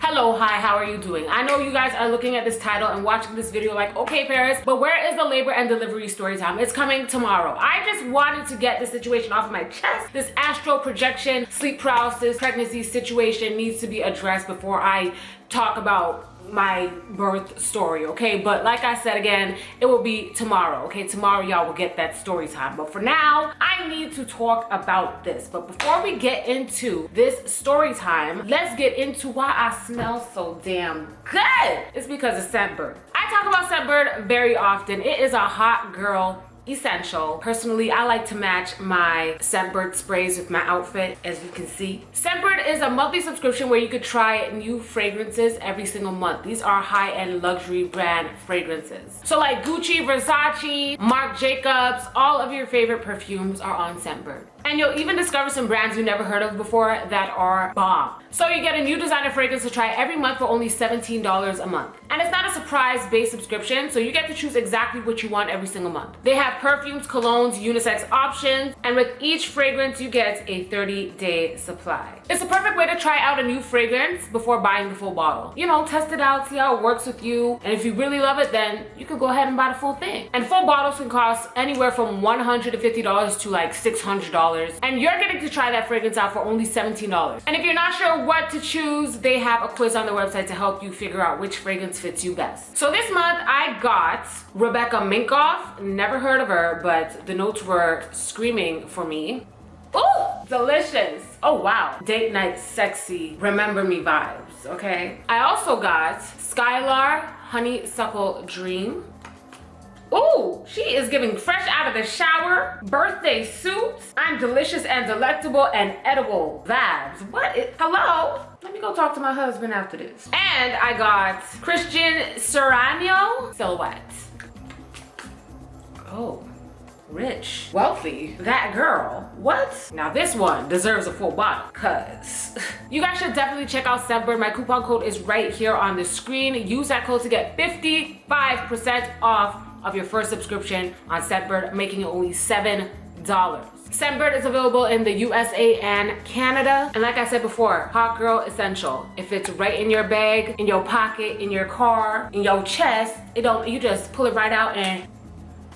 Hello, hi, how are you doing? I know you guys are looking at this title and watching this video like, okay, Paris, but where is the labor and delivery story time? It's coming tomorrow. I just wanted to get this situation off my chest. This astral projection, sleep paralysis, pregnancy situation needs to be addressed before I talk about my birth story, okay? But like I said again, it will be tomorrow, okay? Tomorrow y'all will get that story time. But for now, I need to talk about this. But before we get into this story time, let's get into why I smell so damn good. It's because of Scentbird. I talk about Scentbird very often. It is a hot girl essential. Personally, I like to match my Scentbird sprays with my outfit, as you can see. Scentbird is a monthly subscription where you could try new fragrances every single month. These are high-end luxury brand fragrances. So like Gucci, Versace, Marc Jacobs, all of your favorite perfumes are on Scentbird. And you'll even discover some brands you never heard of before that are bomb. So you get a new designer fragrance to try every month for only $17 a month. And it's not a surprise-based subscription, so you get to choose exactly what you want every single month. They have perfumes, colognes, unisex options, and with each fragrance you get a 30-day supply. It's the perfect way to try out a new fragrance before buying the full bottle. You know, test it out, see how it works with you, and if you really love it, then you could go ahead and buy the full thing. And full bottles can cost anywhere from $150 to like $600. And you're getting to try that fragrance out for only $17. And if you're not sure what to choose, they have a quiz on their website to help you figure out which fragrance fits you best. So this month I got Rebecca Minkoff. Never heard of her, but the notes were screaming for me. Ooh, delicious. Oh wow. Date night sexy, remember me vibes, okay? I also got Skylar Honeysuckle Dream. Ooh, she is giving fresh out of the shower, birthday suit. I'm delicious and delectable and edible vibes. Hello? Let me go talk to my husband after this. And I got Christian Serrano Silhouette. Oh, rich, wealthy, that girl. What? Now this one deserves a full bottle, cause you guys should definitely check out Scentbird. My coupon code is right here on the screen. Use that code to get 55% off of your first subscription on Scentbird, making it only $7. Scentbird is available in the USA and Canada. And like I said before, hot girl essential. If it's right in your bag, in your pocket, in your car, in your chest, you just pull it right out and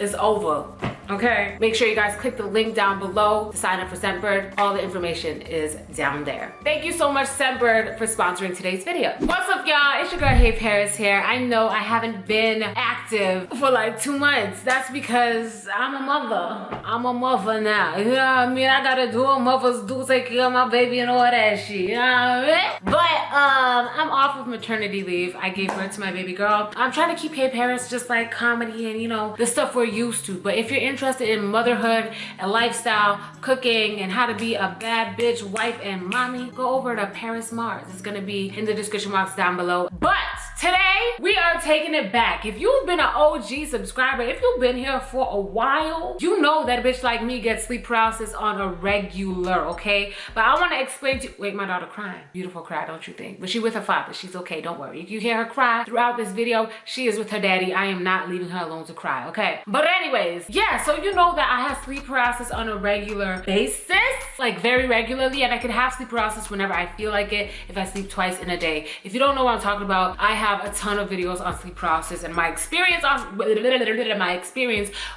it's over. Okay, make sure you guys click the link down below to sign up for Scentbird. All the information is down there. Thank you so much, Scentbird, for sponsoring today's video. What's up, y'all? It's your girl, HeyParis here. I know I haven't been active for like 2 months. That's because I'm a mother. I'm a mother now. You know what I mean? I gotta do what mothers do, take care of my baby and all that shit. You know what I mean? But I'm off of maternity leave. I gave birth to my baby girl. I'm trying to keep HeyParis just like comedy and, you know, the stuff we're used to. But if you're interested in motherhood and lifestyle, cooking, and how to be a bad bitch, wife, and mommy, go over to PereaseMars. It's gonna be in the description box down below. But today, we are taking it back. If you've been an OG subscriber, if you've been here for a while, you know that a bitch like me gets sleep paralysis on a regular, okay? But I wanna explain to you, wait, my daughter crying. Beautiful cry, don't you think? But she's with her father, she's okay, don't worry. If you hear her cry throughout this video, she is with her daddy. I am not leaving her alone to cry, okay? But anyways, yeah, so you know that I have sleep paralysis on a regular basis, like very regularly, and I can have sleep paralysis whenever I feel like it if I sleep twice in a day. If you don't know what I'm talking about, I have a ton of videos on sleep paralysis and my experience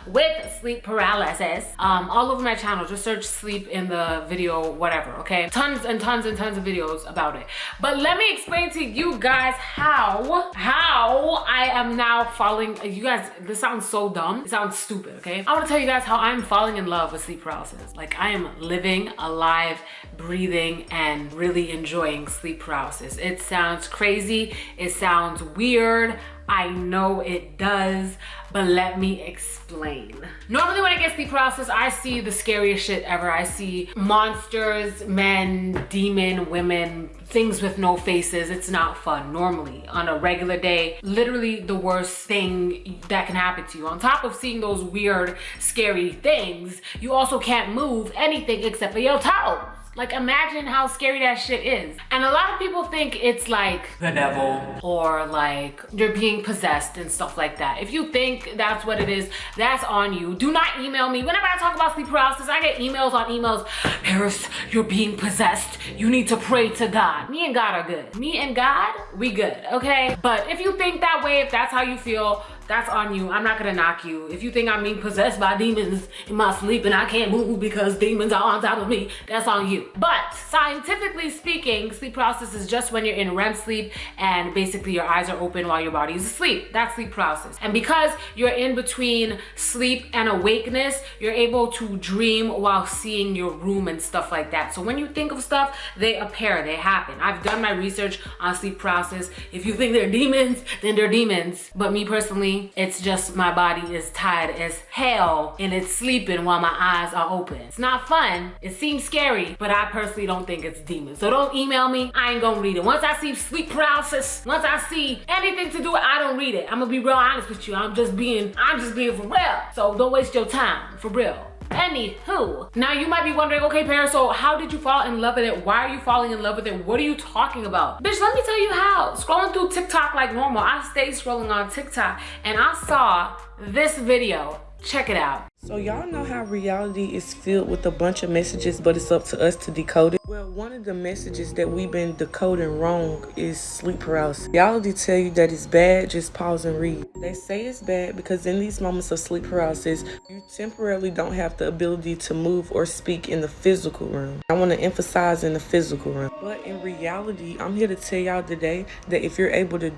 with sleep paralysis all over my channel. Just search sleep in the video, whatever, okay? Tons and tons and tons of videos about it. But let me explain to you guys how I am now falling. You guys, this sounds so dumb. It sounds stupid, okay? I want to tell you guys how I'm falling in love with sleep paralysis. Like, I am living, alive, breathing, and really enjoying sleep paralysis. It sounds crazy. It sounds weird. I know it does, but let me explain. Normally when I get sleep paralysis, I see the scariest shit ever. I see monsters, men, demon, women, things with no faces. It's not fun normally on a regular day. Literally the worst thing that can happen to you. On top of seeing those weird, scary things, you also can't move anything except for your toes. Like, imagine how scary that shit is. And a lot of people think it's like the devil or like you're being possessed and stuff like that. If you think that's what it is, that's on you. Do not email me. Whenever I talk about sleep paralysis, I get emails on emails. Paris, you're being possessed. You need to pray to God. Me and God are good. Me and God, we good, okay? But if you think that way, if that's how you feel, that's on you. I'm not gonna knock you. If you think I'm being possessed by demons in my sleep and I can't move because demons are on top of me, that's on you. But scientifically speaking, sleep paralysis is just when you're in REM sleep and basically your eyes are open while your body is asleep. That's sleep paralysis. And because you're in between sleep and awakeness, you're able to dream while seeing your room and stuff like that. So when you think of stuff, they appear, they happen. I've done my research on sleep paralysis. If you think they're demons, then they're demons. But me personally, it's just my body is tired as hell and it's sleeping while my eyes are open. It's not fun. It seems scary, but I personally don't think it's demons. So don't email me. I ain't gonna read it. Once I see sleep paralysis, once I see anything to do with it, I don't read it. I'm gonna be real honest with you. I'm just being for real. So don't waste your time, for real. Anywho, now you might be wondering, okay, Paris, so how did you fall in love with it? Why are you falling in love with it? What are you talking about? Bitch, let me tell you how. Scrolling through TikTok like normal, I stayed scrolling on TikTok and I saw this video. Check it out. So y'all know how reality is filled with a bunch of messages, but it's up to us to decode it? Well, one of the messages that we've been decoding wrong is sleep paralysis. Reality tell you that it's bad, just pause and read. They say it's bad because in these moments of sleep paralysis, you temporarily don't have the ability to move or speak in the physical realm. I want to emphasize in the physical realm. But in reality, I'm here to tell y'all today that if you're able to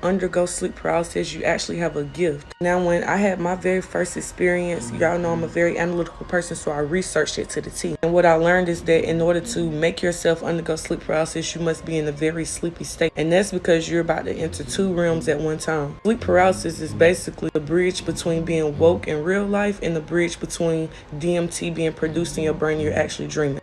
undergo sleep paralysis, you actually have a gift. Now, when I had my very first experience, y'all know I'm a very analytical person, so I researched it to the T. And what I learned is that in order to make yourself undergo sleep paralysis, you must be in a very sleepy state. And that's because you're about to enter two realms at one time. Sleep paralysis is basically the bridge between being woke in real life and the bridge between DMT being produced in your brain and you're actually dreaming.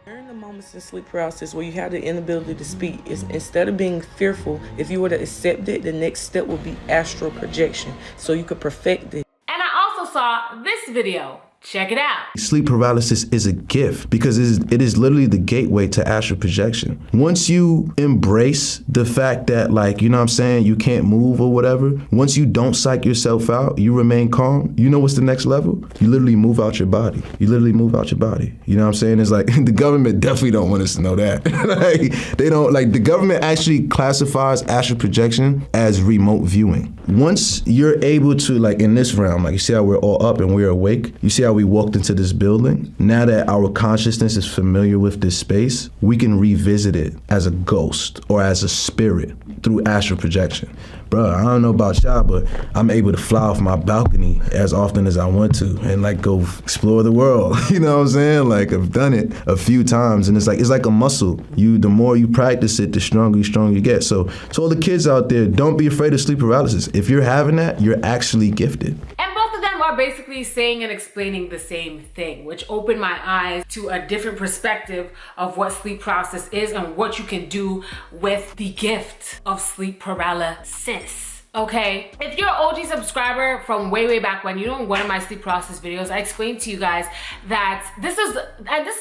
In sleep paralysis where you have the inability to speak, is instead of being fearful, if you were to accept it, the next step would be astral projection, so you could perfect it. And I also saw this video. Check it out. Sleep paralysis is a gift because it is literally the gateway to astral projection. Once you embrace the fact that, like, you know what I'm saying, you can't move or whatever, once you don't psych yourself out, you remain calm, you know what's the next level? You literally move out your body. You literally move out your body. You know what I'm saying? It's like, the government definitely don't want us to know that. Like, they don't, like, the government actually classifies astral projection as remote viewing. Once you're able to, like, in this realm, like, you see how we're all up and we're awake? You see how we walked into this building? Now that our consciousness is familiar with this space, we can revisit it as a ghost or as a spirit through astral projection. Bro, I don't know about y'all, but I'm able to fly off my balcony as often as I want to and like go explore the world. You know what I'm saying? Like, I've done it a few times and it's like a muscle. The more you practice it, the stronger you get. So to all the kids out there, don't be afraid of sleep paralysis. If you're having that, you're actually gifted. And both of them are basically saying and explaining the same thing, which opened my eyes to a different perspective of what sleep paralysis is and what you can do with the gift of sleep paralysis. Okay, if you're an OG subscriber from way back when, you know, in one of my sleep paralysis videos, I explained to you guys that this is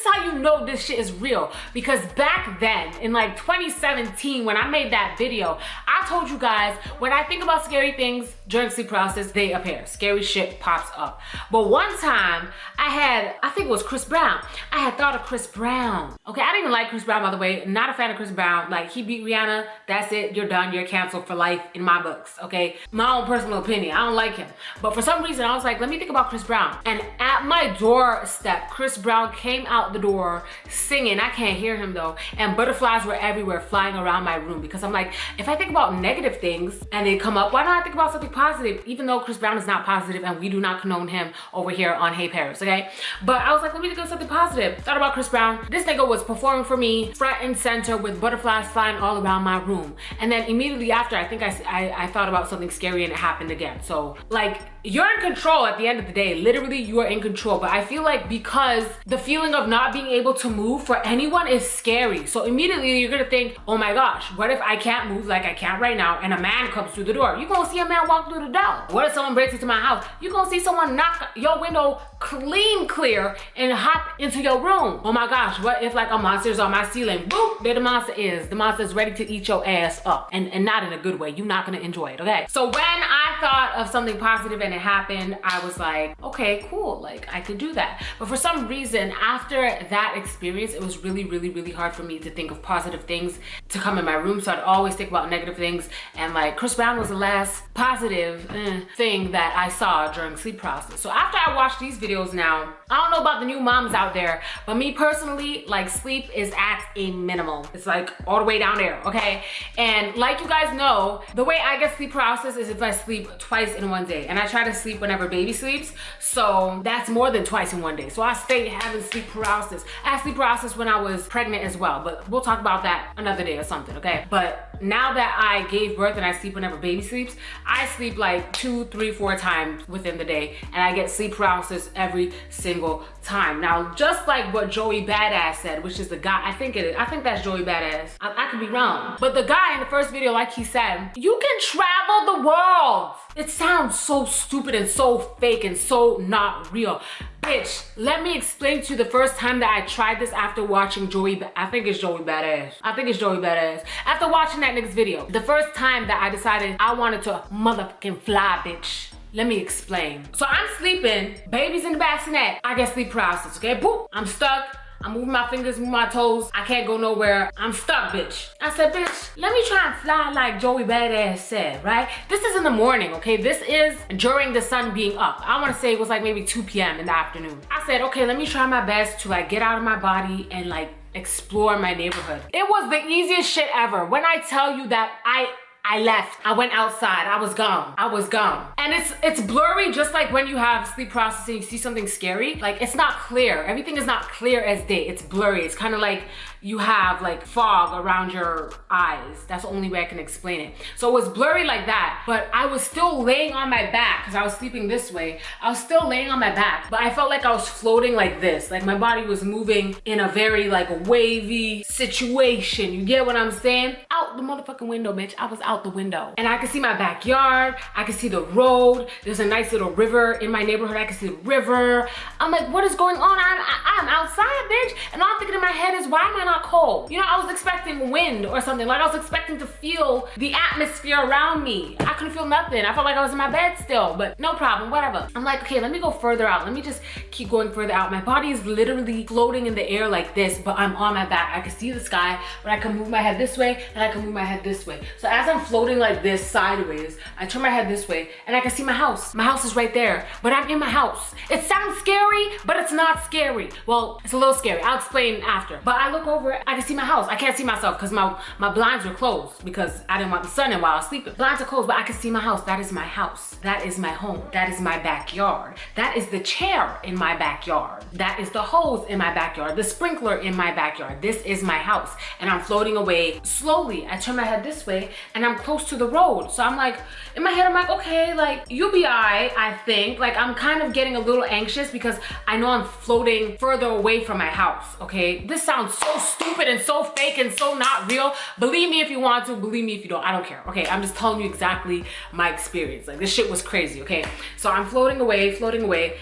how you know this shit is real. Because back then, in like 2017, when I made that video, I told you guys, when I think about scary things during sleep paralysis, they appear. Scary shit pops up. But one time, I think it was Chris Brown. I had thought of Chris Brown. Okay, I didn't even like Chris Brown, by the way. Not a fan of Chris Brown. Like, he beat Rihanna, that's it, you're done, you're canceled for life in my books. Okay, my own personal opinion, I don't like him. But for some reason, I was like, let me think about Chris Brown. And at my doorstep, Chris Brown came out the door singing. I can't hear him though. And butterflies were everywhere flying around my room, because I'm like, if I think about negative things and they come up, why not think about something positive? Even though Chris Brown is not positive and we do not condone him over here on HeyParis, okay? But I was like, let me think of something positive. Thought about Chris Brown. This nigga was performing for me front and center with butterflies flying all around my room. And then immediately after, I think I thought thought about something scary and it happened again. So like, you're in control at the end of the day. Literally, you are in control. But I feel like because the feeling of not being able to move for anyone is scary. So immediately you're gonna think, oh my gosh, what if I can't move like I can't right now and a man comes through the door? You're gonna see a man walk through the door. What if someone breaks into my house? You're gonna see someone knock your window clear and hop into your room. Oh my gosh, what if like a monster's on my ceiling? Boop, there the monster is. The monster is ready to eat your ass up, and not in a good way. You're not gonna enjoy it, okay? So when I thought of something positive and it happened, I was like, okay, cool, like I could do that. But for some reason, after that experience, it was really hard for me to think of positive things to come in my room. So I'd always think about negative things, and like Chris Brown was the last positive thing that I saw during sleep paralysis. So after I watched these videos now, I don't know about the new moms out there, but me personally, like sleep is at a minimal. It's like all the way down there, okay? And like you guys know, the way I get sleep paralysis is if I sleep twice in one day, and I try to sleep whenever baby sleeps, so that's more than twice in one day. So I stay having sleep paralysis. I had sleep paralysis when I was pregnant as well, but we'll talk about that another day or something, okay? But now that I gave birth and I sleep whenever baby sleeps, I sleep like 2, 3, 4 times within the day, and I get sleep paralysis every single time. Now, just like what Joey Badass said, which is the guy, I think that's Joey Badass. I could be wrong. But the guy in the first video, like he said, you can travel the world. It sounds so stupid and so fake and so not real. Bitch, let me explain to you the first time that I tried this after watching I think it's Joey Badass. After watching that nigga's video, the first time that I decided I wanted to motherfucking fly, bitch. Let me explain. So I'm sleeping, baby's in the bassinet. I get sleep paralysis, okay? Boop, I'm stuck. I'm moving my fingers, moving my toes. I can't go nowhere. I'm stuck, bitch. I said, bitch, let me try and fly like Joey Badass said, right? This is in the morning, okay? This is during the sun being up. I wanna say it was like maybe 2 p.m. in the afternoon. I said, okay, let me try my best to like get out of my body and like explore my neighborhood. It was the easiest shit ever. When I tell you that I left. I went outside. I was gone. And it's blurry, just like when you have sleep paralysis and you see something scary. Like, it's not clear. Everything is not clear as day. It's blurry. It's kind of like you have like fog around your eyes. That's the only way I can explain it. So it was blurry like that, but I was still laying on my back because I was sleeping this way. I was still laying on my back, but I felt like I was floating like this. Like my body was moving in a very like wavy situation. You get what I'm saying? Out the motherfucking window, bitch. I was out the window. And I could see my backyard. I could see the road. There's a nice little river in my neighborhood. I could see the river. I'm like, what is going on? I'm outside, bitch. And all I'm thinking in my head is, why am I not cold? You know, I was expecting wind or something. Like I was expecting to feel the atmosphere around me. I couldn't feel nothing. I felt like I was in my bed still, but no problem, whatever. I'm like, okay, let me go further out. Let me just keep going further out. My body is literally floating in the air like this, but I'm on my back. I can see the sky, but I can move my head this way and I can move my head this way. So as I'm floating like this sideways, I turn my head this way and I can see my house. My house is right there, but I'm in my house. It sounds scary, but it's not scary. Well, it's a little scary. I'll explain after. But I look over, I can see my house. I can't see myself because my blinds were closed because I didn't want the sun in while I was sleeping. Blinds are closed, but I can see my house. That is my house. That is my home. That is my backyard. That is the chair in my backyard. That is the hose in my backyard. The sprinkler in my backyard. This is my house. And I'm floating away slowly. I turn my head this way and I'm close to the road. So I'm like, in my head, I'm like, okay, like you'll be alright, I think. Like I'm kind of getting a little anxious because I know I'm floating further away from my house, okay? This sounds so stupid and so fake and so not real. Believe me if you want to, believe me if you don't, I don't care, okay? I'm just telling you exactly my experience. Like this shit was crazy, okay? So I'm floating away.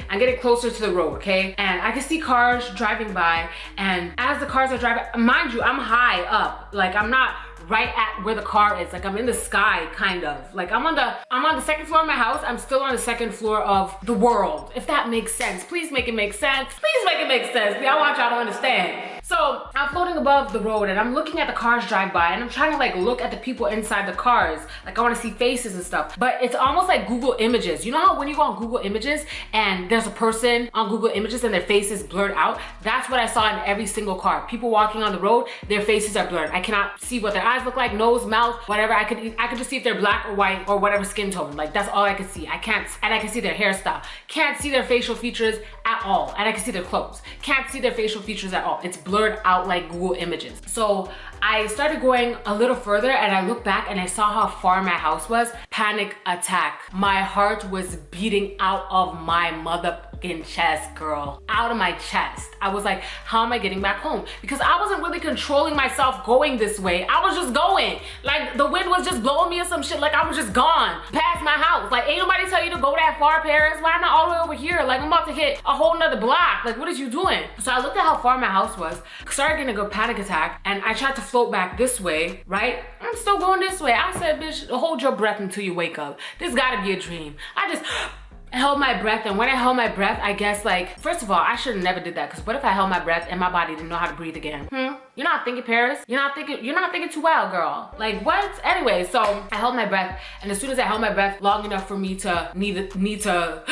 I'm getting closer to the road, okay? And I can see cars driving by, and as the cars are driving, mind you, I'm high up. Like I'm not right at where the car is. Like I'm in the sky, kind of. Like I'm on the second floor of my house. I'm still on the second floor of the world, if that makes sense. Please make it make sense. Please make it make sense. I want y'all to understand. So I'm floating above the road and I'm looking at the cars drive by and I'm trying to like look at the people inside the cars. Like I want to see faces and stuff, but it's almost like Google Images. You know how when you go on Google Images and there's a person on Google Images and their face is blurred out? That's what I saw in every single car. People walking on the road, their faces are blurred. I cannot see what their eyes look like, nose, mouth, whatever. I could just see if they're black or white or whatever skin tone. Like that's all I could see. I can see their hairstyle. Can't see their facial features at all, and I can see their clothes. Can't see their facial features at all. It's blurred out like Google Images. So I started going a little further and I looked back and I saw how far my house was. Panic attack. My heart was beating out of my motherfucking chest, girl. Out of my chest. I was like, how am I getting back home? Because I wasn't really controlling myself going this way. I was just going. Like the wind was just blowing me or some shit. Like I was just gone past my house. Like ain't nobody tell you to go that far, Paris. Why am I all the way over here? Like I'm about to hit a whole nother block. Like what is you doing? So I looked at how far my house was, started getting a good panic attack, and I tried to float back this way, right? I'm still going this way. I said, bitch, hold your breath until you wake up. This gotta be a dream. I just held my breath, and when I held my breath, I guess like, first of all, I should have never did that, because what if I held my breath and my body didn't know how to breathe again? You're not thinking, Paris. You're not thinking too well, girl. Like what? Anyway, so I held my breath, and as soon as I held my breath long enough for me to need to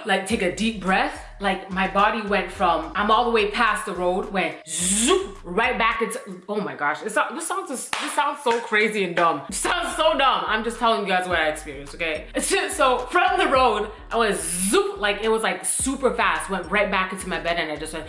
like take a deep breath, like my body went from, I'm all the way past the road, went zoop, right back into, oh my gosh, this sounds so crazy and dumb. It sounds so dumb. I'm just telling you guys what I experienced, okay? So from the road, I went zoop, like it was like super fast, went right back into my bed, and I just went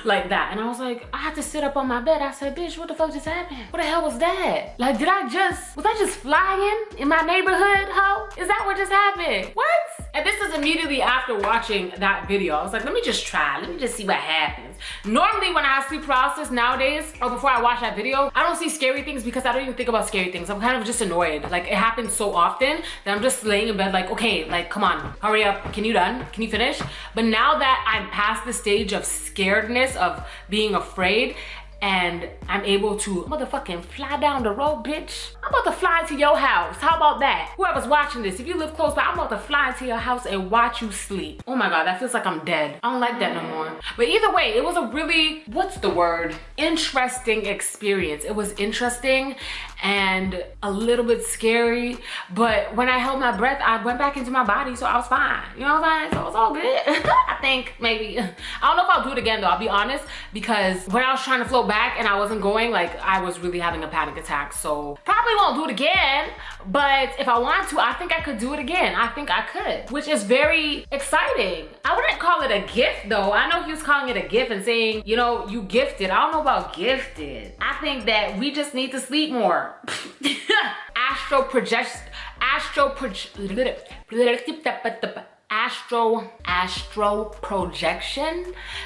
like that. And I was like, I had to sit up on my bed. I said, bitch, what the fuck just happened? What the hell was that? Like, was I just flying in my neighborhood, ho? Is that what just happened? What? And this is immediately after watching that video. I was like, let me just try. Let me just see what happens. Normally when I have sleep paralysis nowadays, or before I watch that video, I don't see scary things because I don't even think about scary things. I'm kind of just annoyed. Like it happens so often that I'm just laying in bed like, okay, like come on, hurry up. Can you done? Can you finish? But now that I'm past the stage of scaredness, of being afraid, and I'm able to motherfucking fly down the road, bitch. I'm about to fly into your house. How about that? Whoever's watching this, if you live close by, I'm about to fly into your house and watch you sleep. Oh my God, that feels like I'm dead. I don't like that no more. But either way, it was a really, what's the word? Interesting experience. It was interesting and a little bit scary, but when I held my breath, I went back into my body, so I was fine. You know what I'm saying? So it was all good. I think maybe, I don't know if I'll do it again though, I'll be honest, because when I was trying to float back and I wasn't going, like I was really having a panic attack. So probably won't do it again, but if I want to, I think I could do it again. I think I could, which is very exciting. I wouldn't call it a gift though. I know he was calling it a gift and saying, you know, you gifted. I don't know about gifted. I think that we just need to sleep more. Astral projection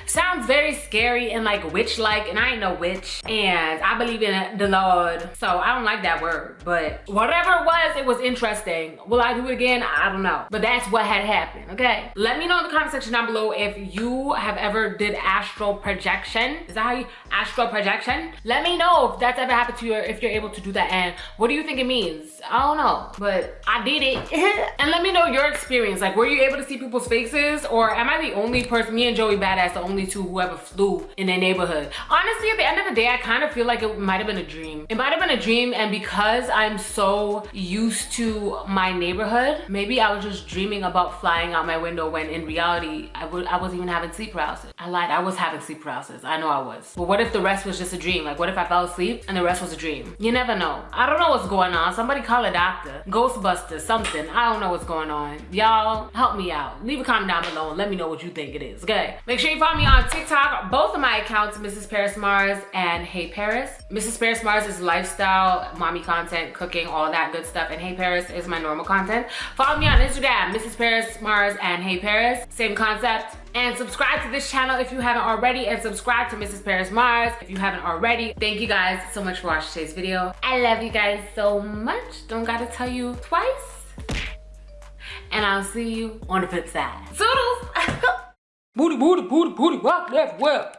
sounds very scary and like witch-like, and I ain't no witch, and I believe in the Lord, so I don't like that word. But whatever it was interesting. Will I do it again? I don't know, but that's what had happened. Okay, let me know in the comment section down below if you have ever did astral projection. Is that how you astral projection? Let me know if that's ever happened to you, or if you're able to do that, and what do you think it means? I don't know, but I did it. And let me know your experience. Like, were you able to see people's faces, or am I the only person, me and Joey Badass, the only two who ever flew in their neighborhood? Honestly, at the end of the day, I kind of feel like it might have been a dream. It might have been a dream, and because I'm so used to my neighborhood, maybe I was just dreaming about flying out my window, when in reality, I wasn't even having sleep paralysis. I lied, I was having sleep paralysis. I know I was. But what if the rest was just a dream? Like, what if I fell asleep and the rest was a dream? You never know. I don't know what's going on. Somebody call a doctor, Ghostbusters, something. I don't know what's going on. Y'all, help me out. Leave a comment down below and let me know what you think it is, okay? Make sure you follow me on TikTok, both of my accounts, Mrs. PereaseMars and HeyParis. Mrs. PereaseMars is lifestyle, mommy content, cooking, all that good stuff, and HeyParis is my normal content. Follow me on Instagram, Mrs. PereaseMars and HeyParis, same concept. And subscribe to this channel if you haven't already, and subscribe to Mrs. PereaseMars if you haven't already. Thank you guys so much for watching today's video. I love you guys so much. Don't gotta tell you twice. And I'll see you on the flip side. Toodles! Booty, booty, booty, booty, walk left, well.